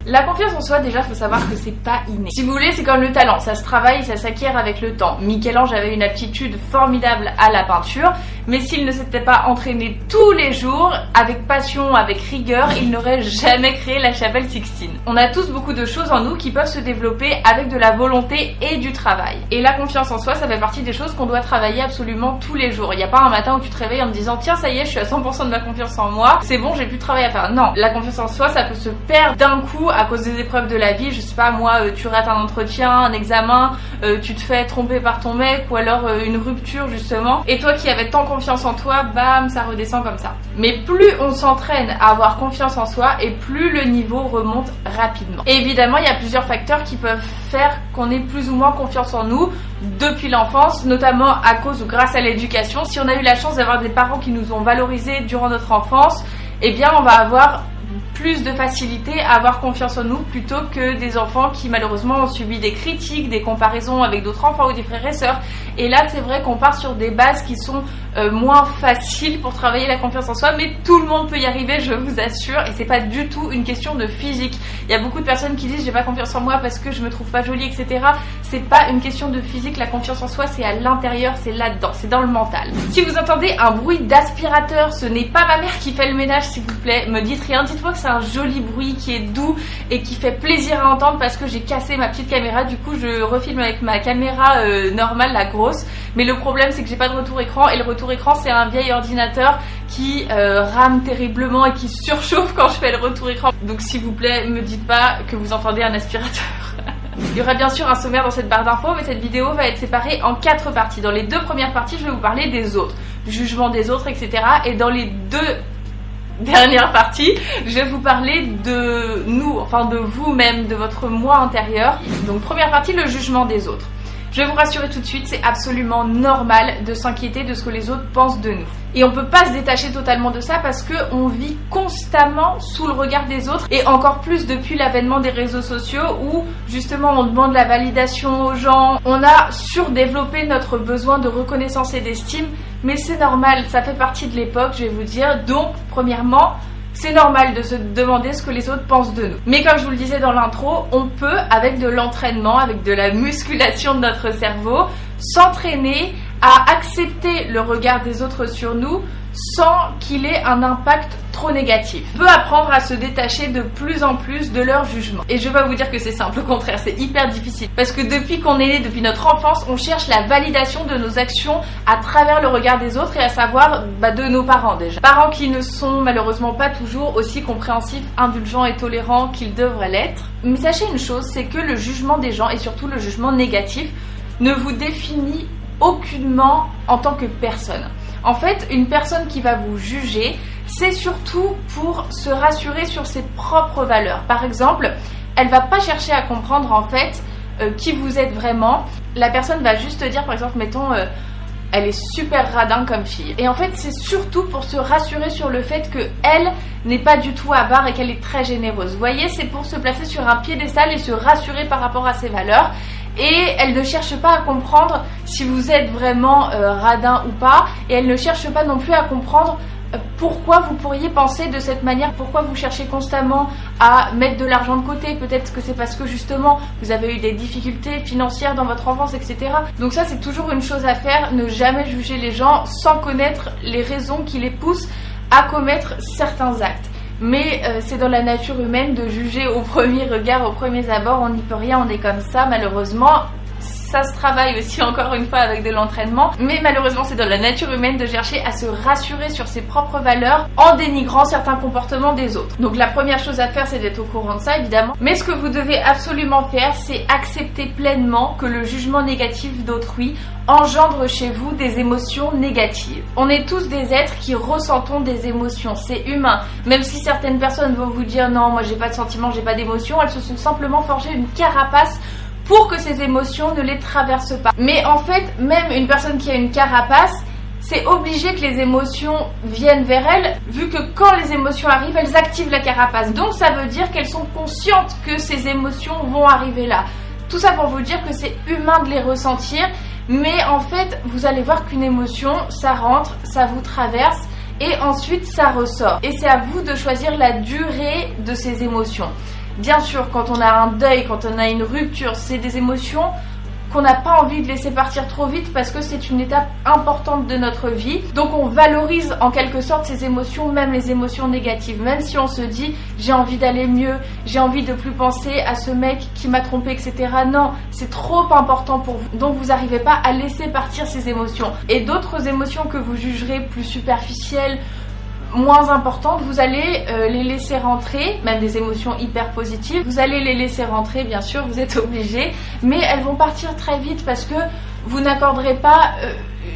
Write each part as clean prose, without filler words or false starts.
La confiance en soi, déjà, faut savoir que c'est pas inné. Si vous voulez, c'est comme le talent, ça se travaille, ça s'acquiert avec le temps. Michel-Ange avait une aptitude formidable à la peinture, mais s'il ne s'était pas entraîné tous les jours, avec passion, avec rigueur, il n'aurait jamais créé la chapelle Sixtine. On a tous beaucoup de choses en nous qui peuvent se développer avec de la volonté et du travail. Et la confiance en soi, ça fait partie des choses qu'on doit travailler absolument tous les jours. Il n'y a pas un matin où tu te réveilles en te disant tiens, ça y est, je suis à 100% de ma confiance en moi, c'est bon, j'ai plus de travail à faire. Non, la confiance en soi, ça peut se perdre d'un coup à cause des épreuves de la vie. Je sais pas, moi, tu rates un entretien, un examen, tu te fais tromper par ton mec, ou alors une rupture justement, et toi qui avais tant confiance en toi, bam, ça redescend comme ça. Mais plus on s'entraîne à avoir confiance en soi, et plus le niveau remonte rapidement. Et évidemment, il y a plusieurs facteurs qui peuvent faire qu'on ait plus ou moins confiance en nous depuis l'enfance, notamment à cause ou grâce à l'éducation. Si on a eu la chance d'avoir des parents qui nous ont valorisés durant notre enfance, eh bien on va avoir plus de facilité à avoir confiance en nous plutôt que des enfants qui malheureusement ont subi des critiques, des comparaisons avec d'autres enfants ou des frères et sœurs. Et là c'est vrai qu'on part sur des bases qui sont moins faciles pour travailler la confiance en soi, mais tout le monde peut y arriver, je vous assure, et c'est pas du tout une question de physique. Il y a beaucoup de personnes qui disent j'ai pas confiance en moi parce que je me trouve pas jolie, etc. C'est pas une question de physique, la confiance en soi c'est à l'intérieur, c'est là-dedans, c'est dans le mental. Si vous entendez un bruit d'aspirateur, ce n'est pas ma mère qui fait le ménage s'il vous plaît, me dites rien, dites-moi que c'est un joli bruit qui est doux et qui fait plaisir à entendre parce que j'ai cassé ma petite caméra, du coup je refilme avec ma caméra normale, la grosse, mais le problème c'est que j'ai pas de retour écran, et le retour écran c'est un vieil ordinateur qui rame terriblement et qui surchauffe quand je fais le retour écran, donc s'il vous plaît me dites pas que vous entendez un aspirateur. Il y aura bien sûr un sommaire dans cette barre d'infos, mais cette vidéo va être séparée en 4 parties. Dans les 2 premières parties je vais vous parler des autres, du jugement des autres, etc. Et dans les 2 dernière partie, je vais vous parler de nous, enfin de vous-même, de votre moi intérieur. Donc première partie, le jugement des autres. Je vais vous rassurer tout de suite, c'est absolument normal de s'inquiéter de ce que les autres pensent de nous. Et on peut pas se détacher totalement de ça parce qu'on vit constamment sous le regard des autres, et encore plus depuis l'avènement des réseaux sociaux où justement on demande la validation aux gens. On a surdéveloppé notre besoin de reconnaissance et d'estime, mais c'est normal, ça fait partie de l'époque, je vais vous dire. Donc premièrement, c'est normal de se demander ce que les autres pensent de nous. Mais comme je vous le disais dans l'intro, on peut, avec de l'entraînement, avec de la musculation de notre cerveau, s'entraîner à accepter le regard des autres sur nous sans qu'il ait un impact trop négatif. On peut apprendre à se détacher de plus en plus de leur jugement. Et je vais pas vous dire que c'est simple, au contraire, c'est hyper difficile. Parce que depuis qu'on est né, depuis notre enfance, on cherche la validation de nos actions à travers le regard des autres, et à savoir de nos parents déjà. Parents qui ne sont malheureusement pas toujours aussi compréhensifs, indulgents et tolérants qu'ils devraient l'être. Mais sachez une chose, c'est que le jugement des gens, et surtout le jugement négatif, ne vous définit aucunement en tant que personne. En fait, une personne qui va vous juger, c'est surtout pour se rassurer sur ses propres valeurs. Par exemple, elle va pas chercher à comprendre en fait qui vous êtes vraiment. La personne va juste dire, par exemple, mettons, elle est super radin comme fille. Et en fait, c'est surtout pour se rassurer sur le fait qu'elle n'est pas du tout avare et qu'elle est très généreuse. Vous voyez, c'est pour se placer sur un piédestal et se rassurer par rapport à ses valeurs. Et elle ne cherche pas à comprendre si vous êtes vraiment radin ou pas. Et elle ne cherche pas non plus à comprendre pourquoi vous pourriez penser de cette manière, pourquoi vous cherchez constamment à mettre de l'argent de côté. Peut-être que c'est parce que justement vous avez eu des difficultés financières dans votre enfance, etc. Donc ça, c'est toujours une chose à faire, ne jamais juger les gens sans connaître les raisons qui les poussent à commettre certains actes. Mais c'est dans la nature humaine de juger au premier regard, au premier abord, on n'y peut rien, on est comme ça malheureusement. Ça se travaille aussi encore une fois avec de l'entraînement, mais malheureusement c'est dans la nature humaine de chercher à se rassurer sur ses propres valeurs en dénigrant certains comportements des autres. Donc la première chose à faire, c'est d'être au courant de ça évidemment, mais ce que vous devez absolument faire, c'est accepter pleinement que le jugement négatif d'autrui engendre chez vous des émotions négatives. On est tous des êtres qui ressentons des émotions, c'est humain. Même si certaines personnes vont vous dire non, moi j'ai pas de sentiments, j'ai pas d'émotions, elles se sont simplement forgées une carapace pour que ces émotions ne les traversent pas. Mais en fait, même une personne qui a une carapace, c'est obligé que les émotions viennent vers elle, vu que quand les émotions arrivent, elles activent la carapace. Donc ça veut dire qu'elles sont conscientes que ces émotions vont arriver là. Tout ça pour vous dire que c'est humain de les ressentir, mais en fait, vous allez voir qu'une émotion, ça rentre, ça vous traverse, et ensuite ça ressort. Et c'est à vous de choisir la durée de ces émotions. Bien sûr, quand on a un deuil, quand on a une rupture, c'est des émotions qu'on n'a pas envie de laisser partir trop vite parce que c'est une étape importante de notre vie. Donc on valorise en quelque sorte ces émotions, même les émotions négatives. Même si on se dit j'ai envie d'aller mieux, j'ai envie de plus penser à ce mec qui m'a trompé, etc. Non, c'est trop important pour vous. Donc vous n'arrivez pas à laisser partir ces émotions. Et d'autres émotions que vous jugerez plus superficielles, moins importantes, vous allez les laisser rentrer, même des émotions hyper positives, vous allez les laisser rentrer, bien sûr, vous êtes obligés, mais elles vont partir très vite parce que vous n'accorderez pas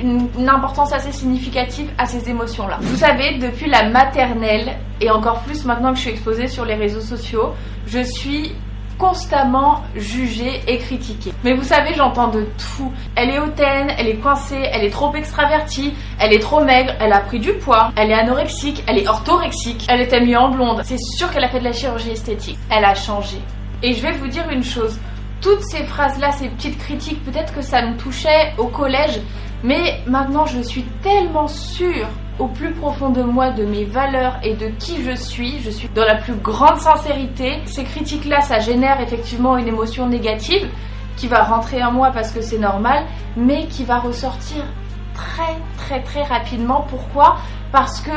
une importance assez significative à ces émotions-là. Vous savez, depuis la maternelle, et encore plus maintenant que je suis exposée sur les réseaux sociaux, je suis constamment jugée et critiquée. Mais vous savez, j'entends de tout. Elle est hautaine, elle est coincée, elle est trop extravertie, elle est trop maigre, elle a pris du poids, elle est anorexique, elle est orthorexique, elle était mieux en blonde. C'est sûr qu'elle a fait de la chirurgie esthétique. Elle a changé. Et je vais vous dire une chose. Toutes ces phrases-là, ces petites critiques, peut-être que ça me touchait au collège, mais maintenant je suis tellement sûre au plus profond de moi, de mes valeurs et de qui je suis dans la plus grande sincérité. Ces critiques-là, ça génère effectivement une émotion négative qui va rentrer en moi parce que c'est normal, mais qui va ressortir très rapidement. Pourquoi ? Parce que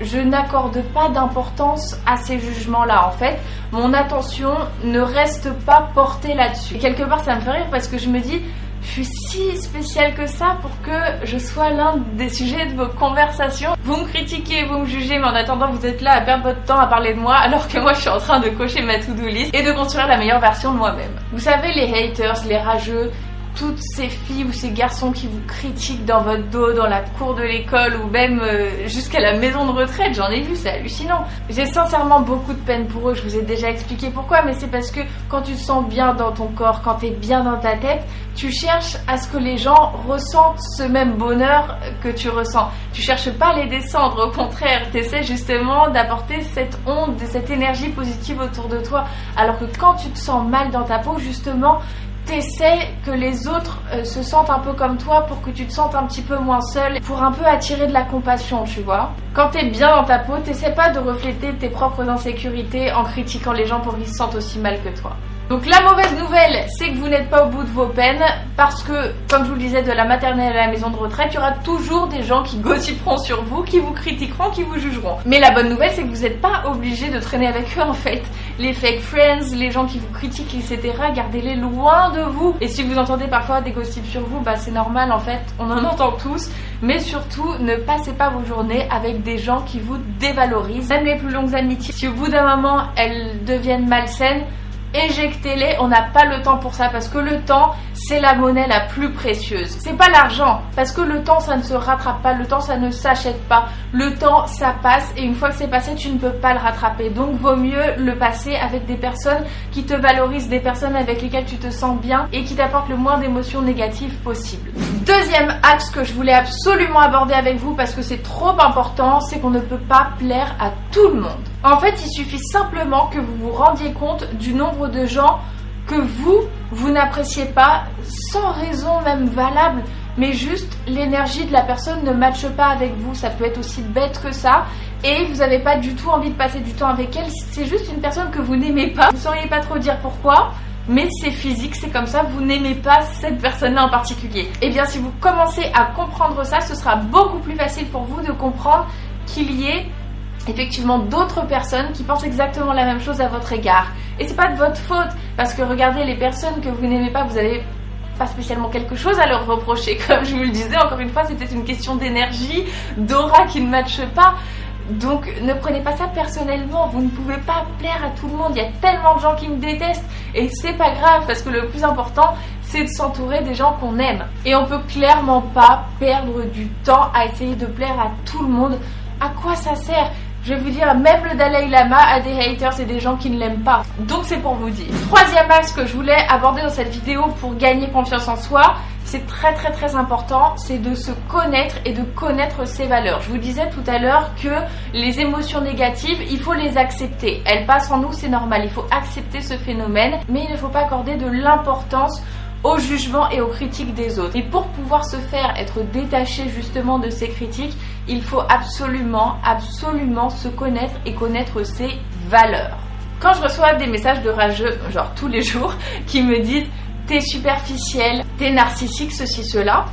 je n'accorde pas d'importance à ces jugements-là. En fait, mon attention ne reste pas portée là-dessus. Et quelque part, ça me fait rire parce que je me dis, je suis si spéciale que ça pour que je sois l'un des sujets de vos conversations. Vous me critiquez, vous me jugez, mais en attendant, vous êtes là à perdre votre temps à parler de moi, alors que moi, je suis en train de cocher ma to-do list et de construire la meilleure version de moi-même. Vous savez, les haters, les rageux, toutes ces filles ou ces garçons qui vous critiquent dans votre dos, dans la cour de l'école ou même jusqu'à la maison de retraite, j'en ai vu, c'est hallucinant. J'ai sincèrement beaucoup de peine pour eux, je vous ai déjà expliqué pourquoi, mais c'est parce que quand tu te sens bien dans ton corps, quand tu es bien dans ta tête, tu cherches à ce que les gens ressentent ce même bonheur que tu ressens. Tu cherches pas à les descendre, au contraire, tu essaies justement d'apporter cette onde, cette énergie positive autour de toi. Alors que quand tu te sens mal dans ta peau, justement, t'essaies que les autres se sentent un peu comme toi pour que tu te sentes un petit peu moins seul, pour un peu attirer de la compassion, tu vois. Quand t'es bien dans ta peau, t'essaies pas de refléter tes propres insécurités en critiquant les gens pour qu'ils se sentent aussi mal que toi. Donc la mauvaise nouvelle, c'est que vous n'êtes pas au bout de vos peines parce que, comme je vous le disais, de la maternelle à la maison de retraite, il y aura toujours des gens qui gossiperont sur vous, qui vous critiqueront, qui vous jugeront. Mais la bonne nouvelle, c'est que vous n'êtes pas obligé de traîner avec eux en fait. Les fake friends, les gens qui vous critiquent, etc., gardez-les loin de vous. Et si vous entendez parfois des gossips sur vous, bah c'est normal en fait, on en entend tous. Mais surtout, ne passez pas vos journées avec des gens qui vous dévalorisent. Même les plus longues amitiés, si au bout d'un moment, elles deviennent malsaines, éjectez-les, on n'a pas le temps pour ça parce que le temps c'est la monnaie la plus précieuse. C'est pas l'argent parce que le temps ça ne se rattrape pas, le temps ça ne s'achète pas, le temps ça passe et une fois que c'est passé tu ne peux pas le rattraper. Donc vaut mieux le passer avec des personnes qui te valorisent, des personnes avec lesquelles tu te sens bien et qui t'apportent le moins d'émotions négatives possible. Deuxième axe que je voulais absolument aborder avec vous parce que c'est trop important, c'est qu'on ne peut pas plaire à tout le monde. En fait, il suffit simplement que vous vous rendiez compte du nombre de gens que vous n'appréciez pas sans raison même valable, mais juste l'énergie de la personne ne matche pas avec vous. Ça peut être aussi bête que ça et vous n'avez pas du tout envie de passer du temps avec elle. C'est juste une personne que vous n'aimez pas. Vous ne sauriez pas trop dire pourquoi, mais c'est physique, c'est comme ça, vous n'aimez pas cette personne-là en particulier. Et bien si vous commencez à comprendre ça, ce sera beaucoup plus facile pour vous de comprendre qu'il y ait effectivement d'autres personnes qui pensent exactement la même chose à votre égard. Et c'est pas de votre faute, parce que regardez, les personnes que vous n'aimez pas, vous avez pas spécialement quelque chose à leur reprocher. Comme je vous le disais, encore une fois, c'était une question d'énergie, d'aura qui ne matche pas. Donc ne prenez pas ça personnellement, vous ne pouvez pas plaire à tout le monde, il y a tellement de gens qui me détestent et c'est pas grave parce que le plus important c'est de s'entourer des gens qu'on aime. Et on peut clairement pas perdre du temps à essayer de plaire à tout le monde. À quoi ça sert ? Je vais vous dire, même le Dalai Lama a des haters et des gens qui ne l'aiment pas. Donc c'est pour vous dire. Troisième axe que je voulais aborder dans cette vidéo pour gagner confiance en soi, c'est très important, c'est de se connaître et de connaître ses valeurs. Je vous disais tout à l'heure que les émotions négatives, il faut les accepter. Elles passent en nous, c'est normal, il faut accepter ce phénomène, mais il ne faut pas accorder de l'importance au jugement et aux critiques des autres. Et pour pouvoir se faire être détaché justement de ces critiques, il faut absolument se connaître et connaître ses valeurs. Quand je reçois des messages de rageux, genre tous les jours, qui me disent t'es superficiel, t'es narcissique, ceci, cela,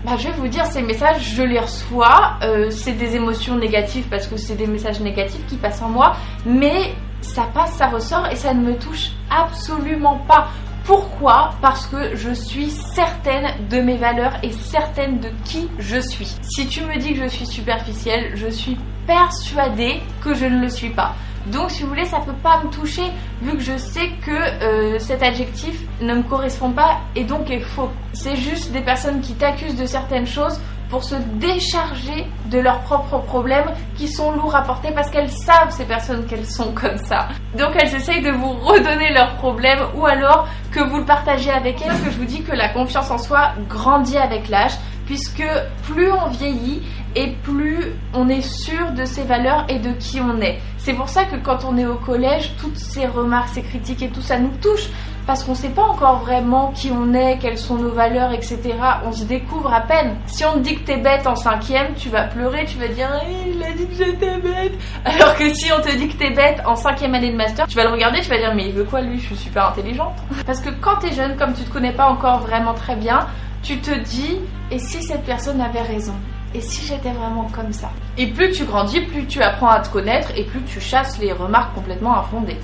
bah, je vais vous dire, ces messages, je les reçois, c'est des émotions négatives parce que c'est des messages négatifs qui passent en moi, mais ça passe, ça ressort et ça ne me touche absolument pas. Pourquoi? Parce que je suis certaine de mes valeurs et certaine de qui je suis. Si tu me dis que je suis superficielle, je suis persuadée que je ne le suis pas. Donc si vous voulez, ça peut pas me toucher vu que je sais que cet adjectif ne me correspond pas et donc est faux. C'est juste des personnes qui t'accusent de certaines choses pour se décharger de leurs propres problèmes qui sont lourds à porter parce qu'elles savent, ces personnes, qu'elles sont comme ça. Donc elles essayent de vous redonner leurs problèmes ou alors que vous le partagez avec elles. Que je vous dis que la confiance en soi grandit avec l'âge puisque plus on vieillit et plus on est sûr de ses valeurs et de qui on est. C'est pour ça que quand on est au collège, toutes ces remarques, ces critiques et tout ça nous touche parce qu'on ne sait pas encore vraiment qui on est, quelles sont nos valeurs, etc. On se découvre à peine. Si on te dit que t'es bête en 5e, tu vas pleurer, tu vas dire il a dit que j'étais bête. Alors que si on te dit que t'es bête en 5e année de master, tu vas le regarder, tu vas dire mais il veut quoi lui, je suis super intelligente. Parce que quand t'es jeune, comme tu te connais pas encore vraiment très bien, tu te dis et si cette personne avait raison? Et si j'étais vraiment comme ça? Et plus tu grandis, plus tu apprends à te connaître et plus tu chasses les remarques complètement infondées.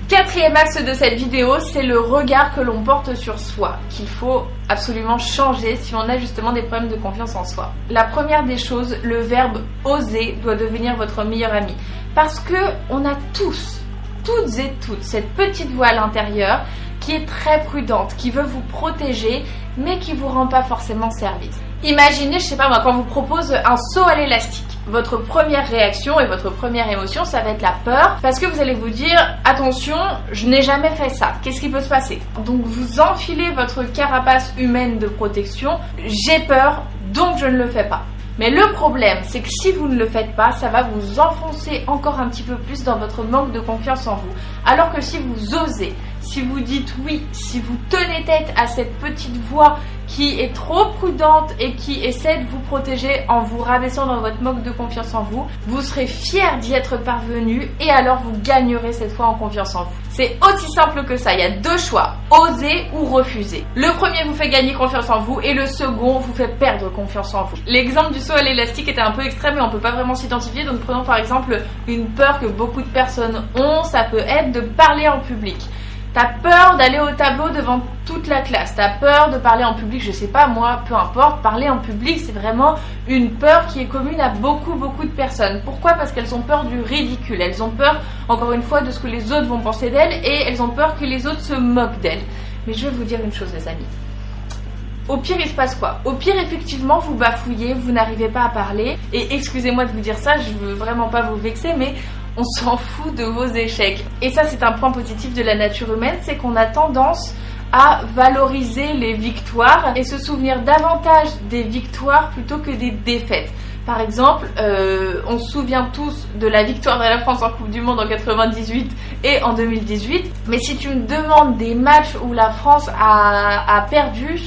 Quatrième axe de cette vidéo, c'est le regard que l'on porte sur soi, qu'il faut absolument changer si on a justement des problèmes de confiance en soi. La première des choses, le verbe oser doit devenir votre meilleur ami. Parce que on a tous, toutes et toutes, cette petite voix à l'intérieur qui est très prudente, qui veut vous protéger, mais qui vous rend pas forcément service. Imaginez, je sais pas moi, quand on vous propose un saut à l'élastique. Votre première réaction et votre première émotion, ça va être la peur, parce que vous allez vous dire, attention, je n'ai jamais fait ça, qu'est-ce qui peut se passer? Donc vous enfilez votre carapace humaine de protection, j'ai peur, donc je ne le fais pas. Mais le problème, c'est que si vous ne le faites pas, ça va vous enfoncer encore un petit peu plus dans votre manque de confiance en vous. Alors que si vous osez, si vous dites oui, si vous tenez tête à cette petite voix qui est trop prudente et qui essaie de vous protéger en vous rabaissant dans votre manque de confiance en vous, vous serez fier d'y être parvenu et alors vous gagnerez cette fois en confiance en vous. C'est aussi simple que ça, il y a deux choix, oser ou refuser. Le premier vous fait gagner confiance en vous et le second vous fait perdre confiance en vous. L'exemple du saut à l'élastique était un peu extrême et on peut pas vraiment s'identifier, donc prenons par exemple une peur que beaucoup de personnes ont, ça peut être de parler en public. T'as peur d'aller au tableau devant toute la classe, t'as peur de parler en public, je sais pas moi, peu importe, parler en public c'est vraiment une peur qui est commune à beaucoup de personnes. Pourquoi? Parce qu'elles ont peur du ridicule, elles ont peur encore une fois de ce que les autres vont penser d'elles et elles ont peur que les autres se moquent d'elles. Mais je vais vous dire une chose les amis, au pire il se passe quoi? Au pire effectivement vous bafouillez, vous n'arrivez pas à parler et excusez-moi de vous dire ça, je veux vraiment pas vous vexer mais on s'en fout de vos échecs. Et ça c'est un point positif de la nature humaine, c'est qu'on a tendance à valoriser les victoires et se souvenir davantage des victoires plutôt que des défaites. Par exemple, on se souvient tous de la victoire de la France en Coupe du Monde en 98 et en 2018, mais si tu me demandes des matchs où la France a perdu,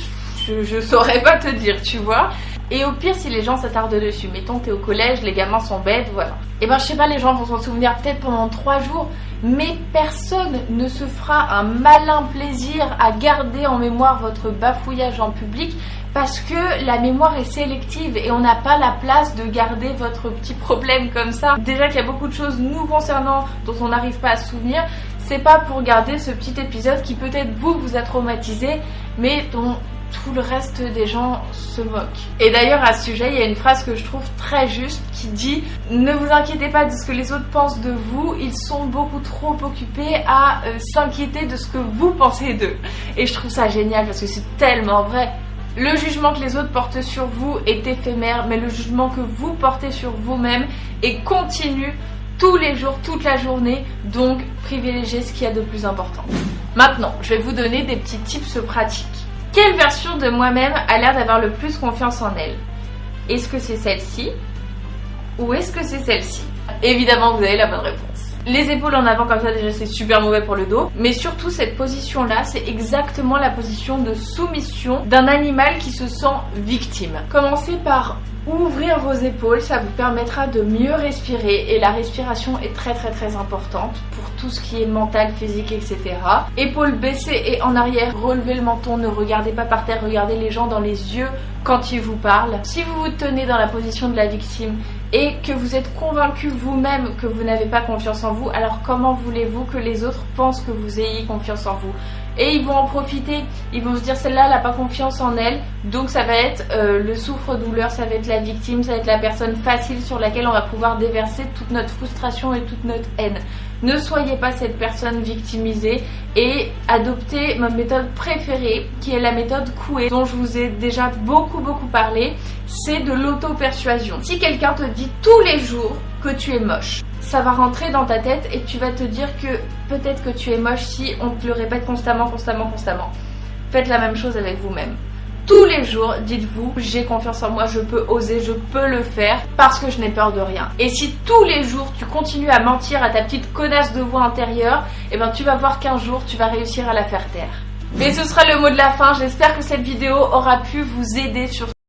je saurais pas te dire, tu vois. Et au pire, si les gens s'attardent dessus, mettons t'es au collège, les gamins sont bêtes, voilà. Et ben je sais pas, les gens vont s'en souvenir peut-être pendant 3 jours, mais personne ne se fera un malin plaisir à garder en mémoire votre bafouillage en public parce que la mémoire est sélective et on n'a pas la place de garder votre petit problème comme ça. Déjà qu'il y a beaucoup de choses nous concernant dont on n'arrive pas à se souvenir, c'est pas pour garder ce petit épisode qui peut-être vous a traumatisé, mais dont tout le reste des gens se moquent. Et d'ailleurs à ce sujet il y a une phrase que je trouve très juste qui dit « Ne vous inquiétez pas de ce que les autres pensent de vous, ils sont beaucoup trop occupés à s'inquiéter de ce que vous pensez d'eux. » Et je trouve ça génial parce que c'est tellement vrai. Le jugement que les autres portent sur vous est éphémère, mais le jugement que vous portez sur vous-même est continu tous les jours, toute la journée, donc privilégiez ce qu'il y a de plus important. Maintenant, je vais vous donner des petits tips pratiques. Quelle version de moi-même a l'air d'avoir le plus confiance en elle? Est-ce que c'est celle-ci? Ou est-ce que c'est celle-ci? Évidemment, vous avez la bonne réponse. Les épaules en avant comme ça, déjà c'est super mauvais pour le dos. Mais surtout, cette position-là, c'est exactement la position de soumission d'un animal qui se sent victime. Commencez par Ouvrir vos épaules, ça vous permettra de mieux respirer et la respiration est très importante pour tout ce qui est mental, physique, etc. Épaules baissées et en arrière, relevez le menton, ne regardez pas par terre, regardez les gens dans les yeux quand ils vous parlent. Si vous vous tenez dans la position de la victime et que vous êtes convaincu vous-même que vous n'avez pas confiance en vous, alors comment voulez-vous que les autres pensent que vous ayez confiance en vous? Et ils vont en profiter, ils vont se dire celle-là elle n'a pas confiance en elle, donc ça va être le souffre-douleur, ça va être la victime, ça va être la personne facile sur laquelle on va pouvoir déverser toute notre frustration et toute notre haine. Ne soyez pas cette personne victimisée et adoptez ma méthode préférée qui est la méthode Coué dont je vous ai déjà beaucoup parlé, c'est de l'auto-persuasion. Si quelqu'un te dit tous les jours que tu es moche, ça va rentrer dans ta tête et tu vas te dire que peut-être que tu es moche si on te le répète constamment. Faites la même chose avec vous-même. Tous les jours, dites-vous, j'ai confiance en moi, je peux oser, je peux le faire parce que je n'ai peur de rien. Et si tous les jours tu continues à mentir à ta petite connasse de voix intérieure, eh ben tu vas voir qu'un jour tu vas réussir à la faire taire. Mais ce sera le mot de la fin, j'espère que cette vidéo aura pu vous aider sur